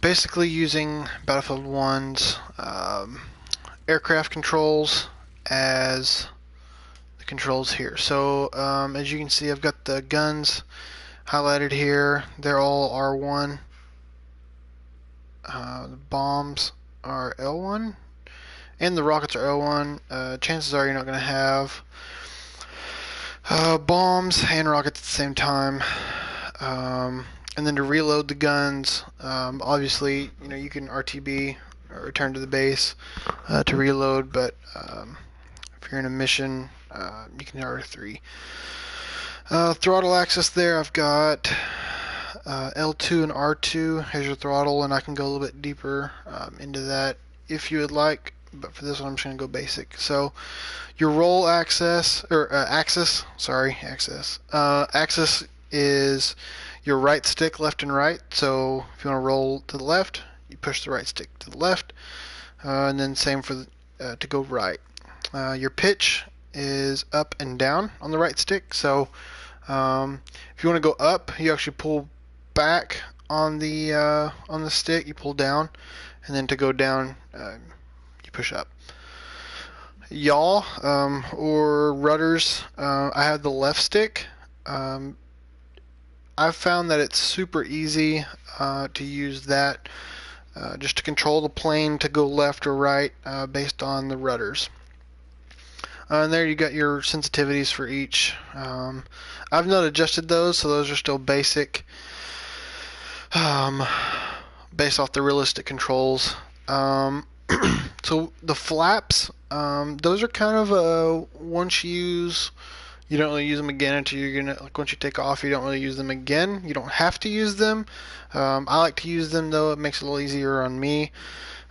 basically using Battlefield 1's aircraft controls as the controls here. So as you can see, I've got the guns highlighted here. They're all R1. The bombs are L1, and the rockets are L1. Chances are you're not going to have bombs and rockets at the same time. And then to reload the guns, obviously, you can RTB or return to the base to reload, but if you're in a mission, you can R3. Throttle axis there, I've got L2 and R2 as your throttle, and I can go a little bit deeper into that if you would like, but for this one I'm just going to go basic. So your roll axis, or axis is your right stick, left and right. So if you want to roll to the left, you push the right stick to the left, and then same for to go right. Your pitch is up and down on the right stick. So if you want to go up, you actually pull back on the stick, you pull down, and then to go down, you push up. Yaw or rudders, I have the left stick. I've found that it's super easy to use that just to control the plane to go left or right based on the rudders. And there you got your sensitivities for each. I've not adjusted those, so those are still basic, based off the realistic controls. So the flaps, those are kind of once you use, you don't really use them again until you're gonna, like, once you take off, you don't really use them again. You don't have to use them. I like to use them though; it makes it a little easier on me.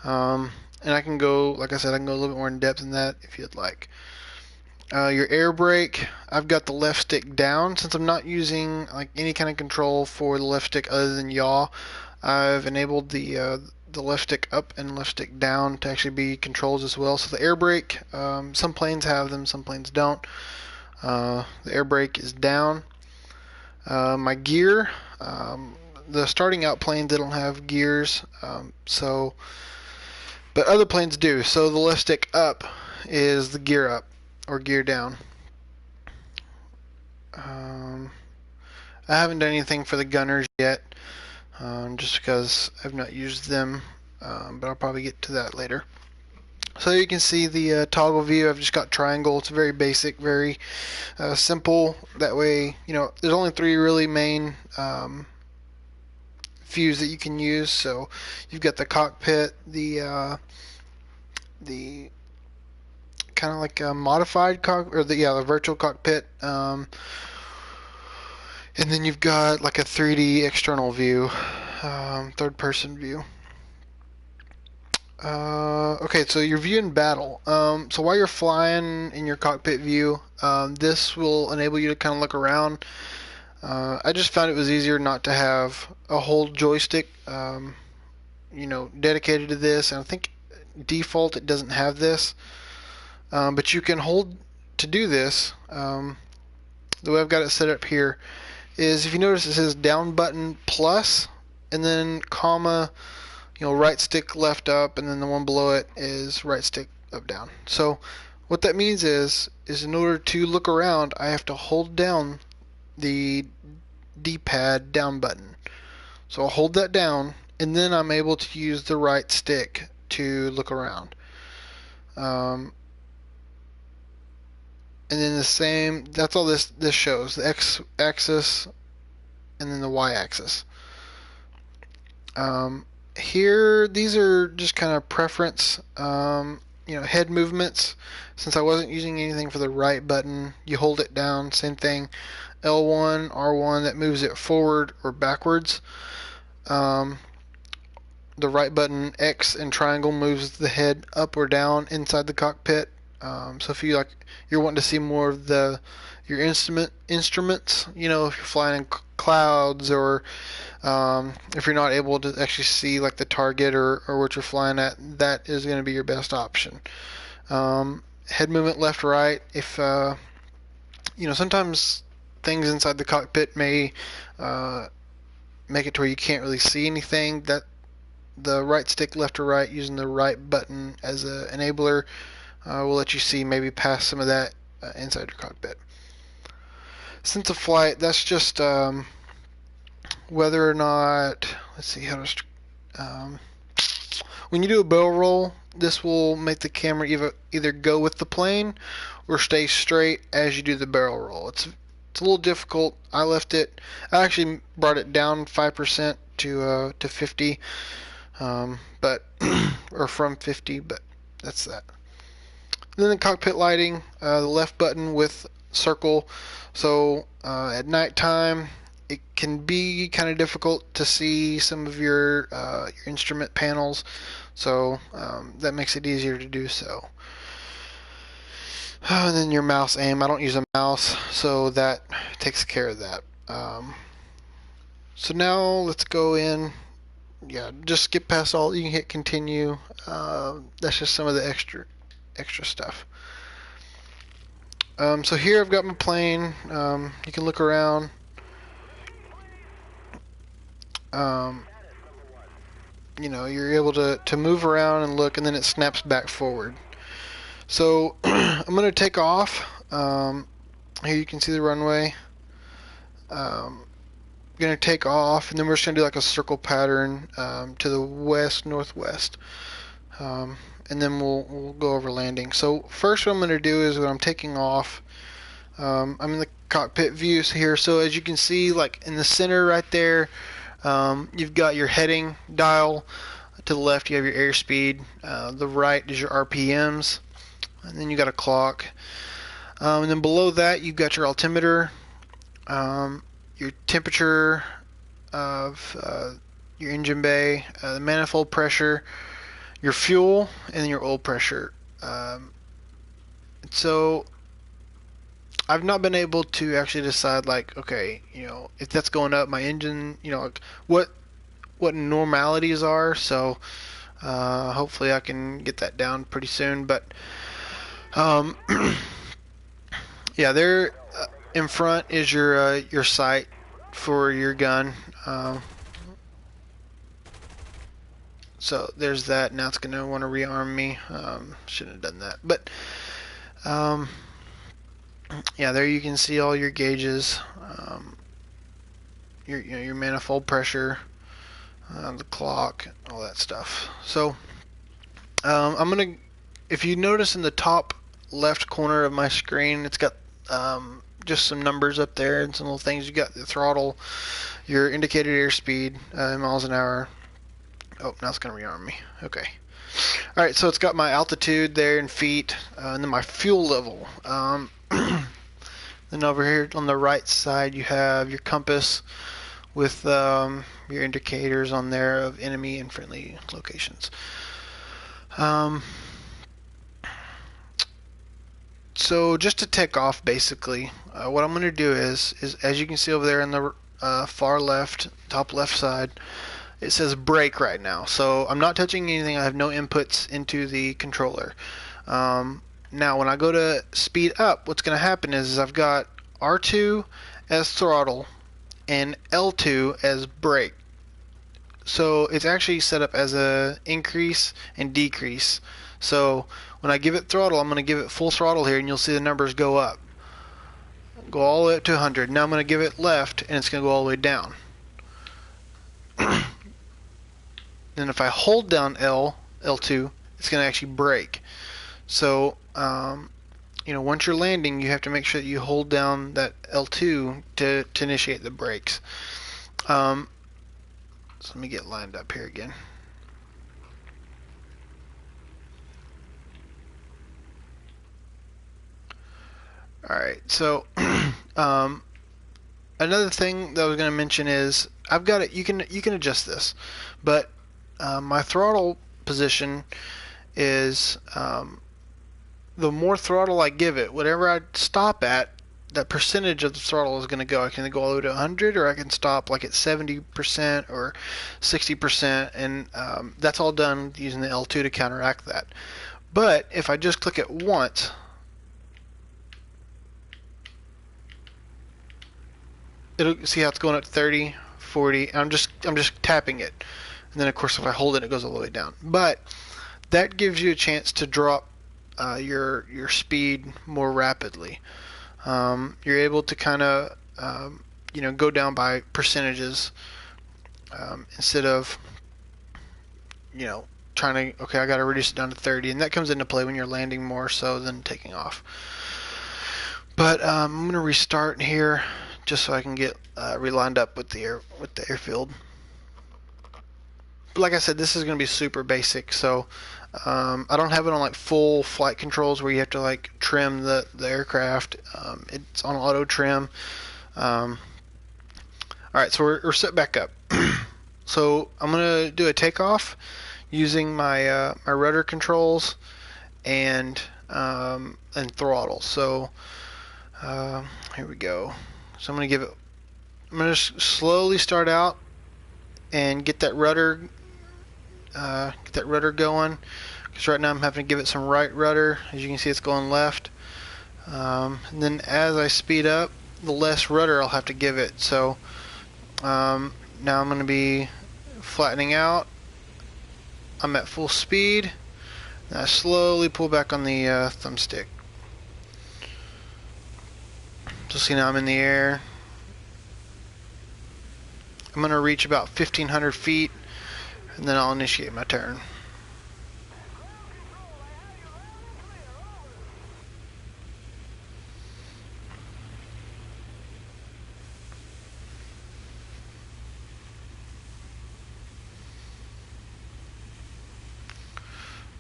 And I can go, like I said, I can go a little bit more in depth in that if you'd like. Your air brake, I've got the left stick down. Since I'm not using like any kind of control for the left stick other than yaw, I've enabled the left stick up and left stick down to actually be controls as well. So the air brake, some planes have them, some planes don't. The air brake is down. My gear, the starting out planes, they don't have gears, but other planes do. So the left stick up is the gear up or gear down. I haven't done anything for the gunners yet, just because I've not used them, but I'll probably get to that later. So you can see the toggle view. I've just got triangle. It's very basic, very simple. That way, there's only 3 really main views that you can use. So you've got the cockpit, the kind of like a modified the virtual cockpit, and then you've got like a 3D external view, third-person view. Okay, so your view in battle. So while you're flying in your cockpit view, this will enable you to kind of look around. I just found it was easier not to have a whole joystick, dedicated to this. And I think default it doesn't have this, but you can hold to do this. The way I've got it set up here is, if you notice, it says down button plus, and then comma, right stick left up, and then the one below it is right stick up down. So what that means is in order to look around, I have to hold down the D-pad down button. So I'll hold that down, and then I'm able to use the right stick to look around. And then the same, that's all this shows, the X axis and then the Y axis. Here, these are just kind of preference, head movements. Since I wasn't using anything for the right button, you hold it down, same thing. L1, R1, that moves it forward or backwards. The right button, X and triangle, moves the head up or down inside the cockpit. So if you're wanting to see more of your instruments, if you're flying in clouds, or if you're not able to actually see like the target or what you're flying at, that is going to be your best option. Head movement left, right. If sometimes things inside the cockpit may make it to where you can't really see anything. the right stick left or right using the right button as an enabler will let you see maybe past some of that inside your cockpit. Sense of flight, that's just whether or not, let's see how to, when you do a barrel roll, this will make the camera either go with the plane or stay straight as you do the barrel roll. It's a little difficult. I actually brought it down 5% to 50, but or from 50, but that's that. Then the cockpit lighting, the left button with circle. So at nighttime, it can be kind of difficult to see some of your instrument panels, so that makes it easier to do so. And then your mouse aim. I don't use a mouse, so that takes care of that. So now let's go in. Yeah, just skip past all. You can hit continue. That's just some of the extra stuff. So here I've got my plane. You can look around. You know, you're able to move around and look, and then it snaps back forward. So I'm going to take off. Here you can see the runway. I'm going to take off, and then we're just going to do like a circle pattern to the west, northwest. And then we'll go over landing. So first what I'm going to do is when I'm taking off, I'm in the cockpit views here. So as you can see, like in the center right there, you've got your heading dial. To the left you have your airspeed. The right is your RPMs. And then you got a clock. And then below that you've got your altimeter, your temperature of your engine bay, the manifold pressure, your fuel, and then your oil pressure. So I've not been able to actually decide, like, okay, you know, if that's going up, my engine, you know, like what normalities are. So hopefully I can get that down pretty soon. But yeah, there in front is your sight for your gun. So there's that. Now it's going to want to rearm me. Shouldn't have done that. But yeah, there you can see all your gauges, your manifold pressure, the clock, all that stuff. So I'm gonna, if you notice in the top left corner of my screen, it's got just some numbers up there and some little things. You got the throttle, your indicated airspeed in miles an hour. Oh, now it's gonna rearm me. Okay. All right, so it's got my altitude there in feet, and then my fuel level. Then over here on the right side, you have your compass with your indicators on there of enemy and friendly locations. So just to take off, basically, what I'm going to do is as you can see over there in the far left, top left side, it says brake right now. So I'm not touching anything. I have no inputs into the controller. Now when I go to speed up, what's going to happen is I've got R2 as throttle and L2 as brake. So it's actually set up as a increase and decrease. So when I give it throttle, I'm going to give it full throttle here, and you'll see the numbers go up. Go all the way up to 100. Now I'm going to give it left, and it's going to go all the way down. Then if I hold down L2, it's going to actually brake. So you know, once you're landing, you have to make sure that you hold down that L2 to initiate the brakes. So let me get lined up here again. Alright, so another thing that I was going to mention is I've got it. You can adjust this, but my throttle position is the more throttle I give it, whatever I stop at, that percentage of the throttle is going to go. I can go all the way to 100, or I can stop like at 70% or 60%, and that's all done using the L2 to counteract that. But if I just click it once, it'll see how it's going up 30, 40. I'm just tapping it. and then of course if I hold it, it goes all the way down. But that gives you a chance to drop your speed more rapidly. You're able to kind of go down by percentages instead of trying to, okay, I got to reduce it down to 30, and that comes into play when you're landing more so than taking off. But I'm going to restart here just so I can get relined up with the airfield. But like I said, this is going to be super basic, so I don't have it on like full flight controls where you have to like trim the aircraft. It's on auto trim. Alright, so we're set back up. So I'm going to do a takeoff using my my rudder controls and throttle. So here we go. So I'm going to slowly start out and get that rudder going, because right now I'm having to give it some right rudder. As you can see, it's going left. And then as I speed up, the less rudder I'll have to give it. So now I'm going to be flattening out. I'm at full speed, and I slowly pull back on the thumbstick. So see, now I'm in the air. I'm going to reach about 1,500 feet, and then I'll initiate my turn.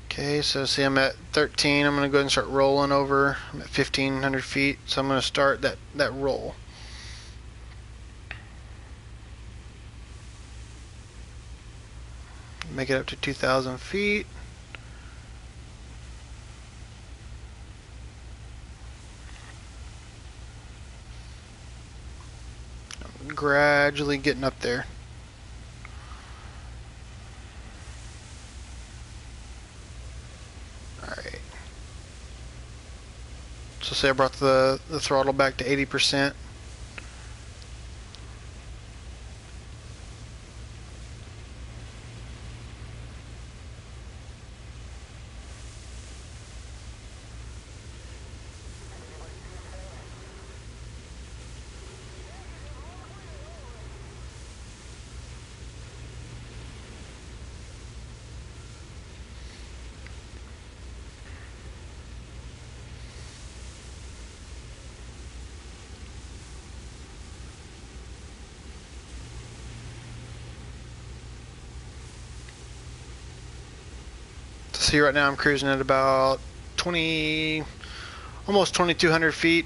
Okay, so see I'm at 13. I'm going to go ahead and start rolling over. I'm at 1,500 feet, so I'm going to start that roll. Make it up to 2,000 feet. I'm gradually getting up there. Alright. So say I brought the throttle back to 80%. See, right now I'm cruising at about 20, almost 2,200 feet.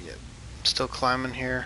Yep. Still climbing here.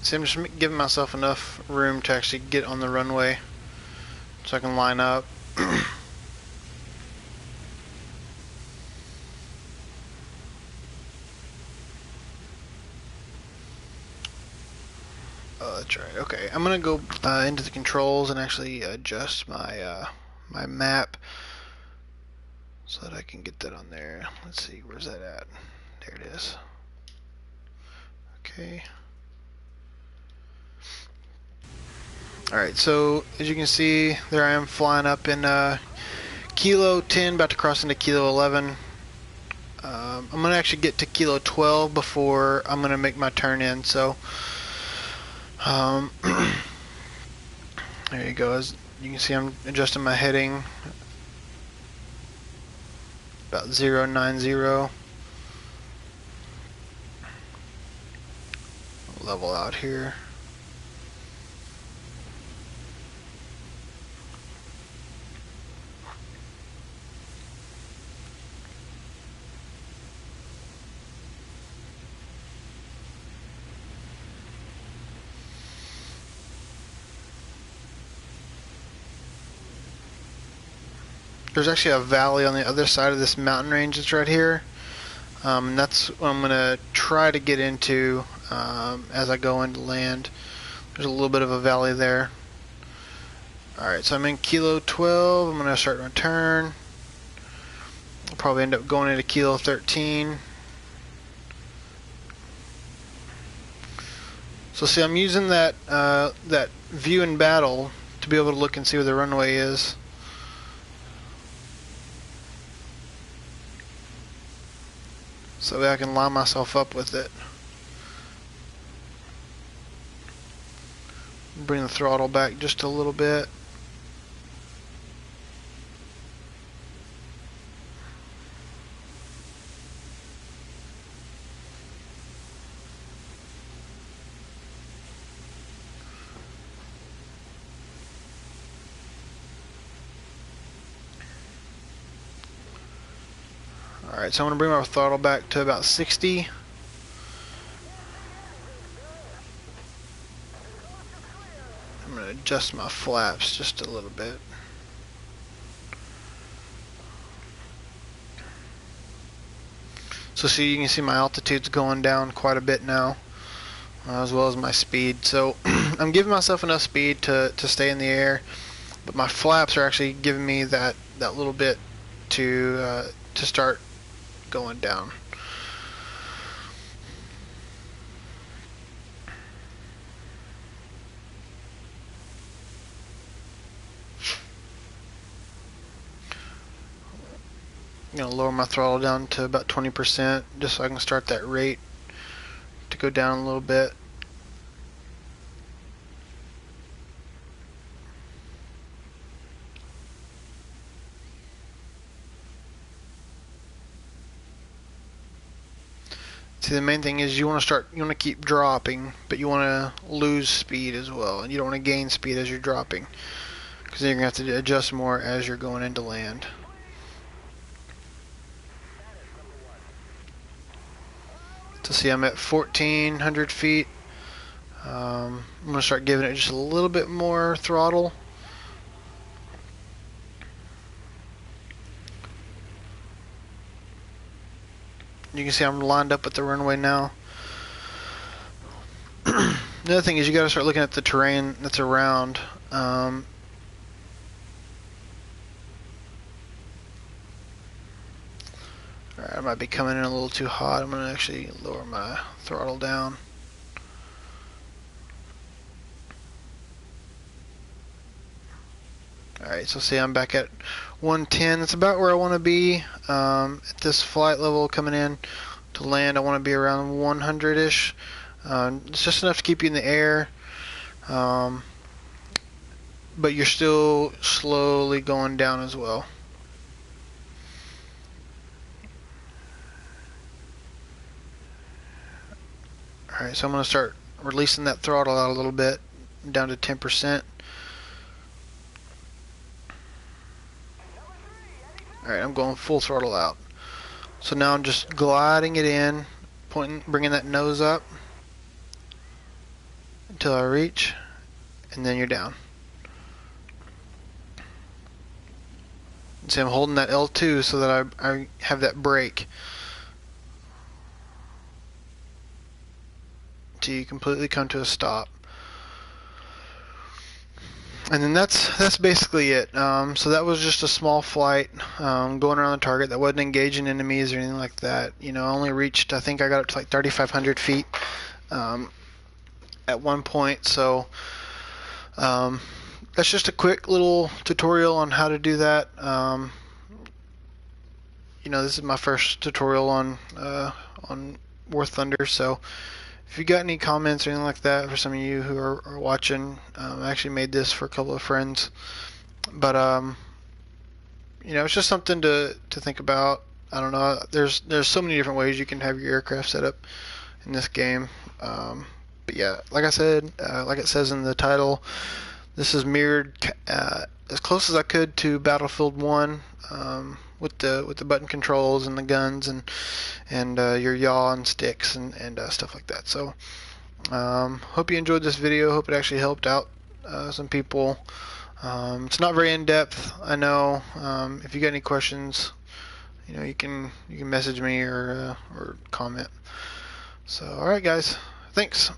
See, I'm just giving myself enough room to actually get on the runway so I can line up. Oh, that's right. Okay, I'm gonna go into the controls and actually adjust my my map so that I can get that on there. Let's see, where's that at? There it is. Okay. Alright, so as you can see, there I am flying up in Kilo 10, about to cross into Kilo 11. I'm going to actually get to Kilo 12 before I'm going to make my turn in, so there you go. As you can see, I'm adjusting my heading about 090. Level out here. There's actually a valley on the other side of this mountain range that's right here. And that's what I'm going to try to get into as I go into land. There's a little bit of a valley there. Alright, so I'm in Kilo 12. I'm going to start my turn. I'll probably end up going into Kilo 13. So see, I'm using that that view in battle to be able to look and see where the runway is. So that I can line myself up with it. Bring the throttle back just a little bit. Alright, so I'm going to bring my throttle back to about 60. I'm going to adjust my flaps just a little bit. So see, you can see my altitude's going down quite a bit now, as well as my speed. So I'm giving myself enough speed to stay in the air, but my flaps are actually giving me that little bit to start going down. I'm going to lower my throttle down to about 20% just so I can start that rate to go down a little bit. See, the main thing is you want to keep dropping, but you want to lose speed as well, and you don't want to gain speed as you're dropping, because then you're going to have to adjust more as you're going into land. So see, I'm at 1,400 feet. I'm going to start giving it just a little bit more throttle. You can see I'm lined up with the runway now. The other thing is you got to start looking at the terrain that's around. Alright, I might be coming in a little too hot. I'm going to actually lower my throttle down. Alright, so see, I'm back at 110. That's about where I want to be at this flight level coming in to land. I want to be around 100-ish. It's just enough to keep you in the air, but you're still slowly going down as well. Alright, so I'm going to start releasing that throttle out a little bit, down to 10%. Alright, I'm going full throttle out. So now I'm just gliding it in, bringing that nose up until I reach, and then you're down. See, I'm holding that L2 so that I have that brake till you completely come to a stop. And then that's basically it. So that was just a small flight going around the target that wasn't engaging enemies or anything like that. You know, I only reached, I think I got up to like 3,500 feet. at one point. So that's just a quick little tutorial on how to do that. This is my first tutorial on War Thunder, so if you got any comments or anything like that for some of you who are watching, I actually made this for a couple of friends, but it's just something to think about. I don't know. There's so many different ways you can have your aircraft set up in this game. But yeah, like I said, like it says in the title, this is mirrored as close as I could to Battlefield 1, with the button controls and the guns and your yaw and sticks and stuff like that. So hope you enjoyed this video. Hope it actually helped out some people. It's not very in depth, I know. If you got any questions, you can message me or comment. So all right, guys, thanks.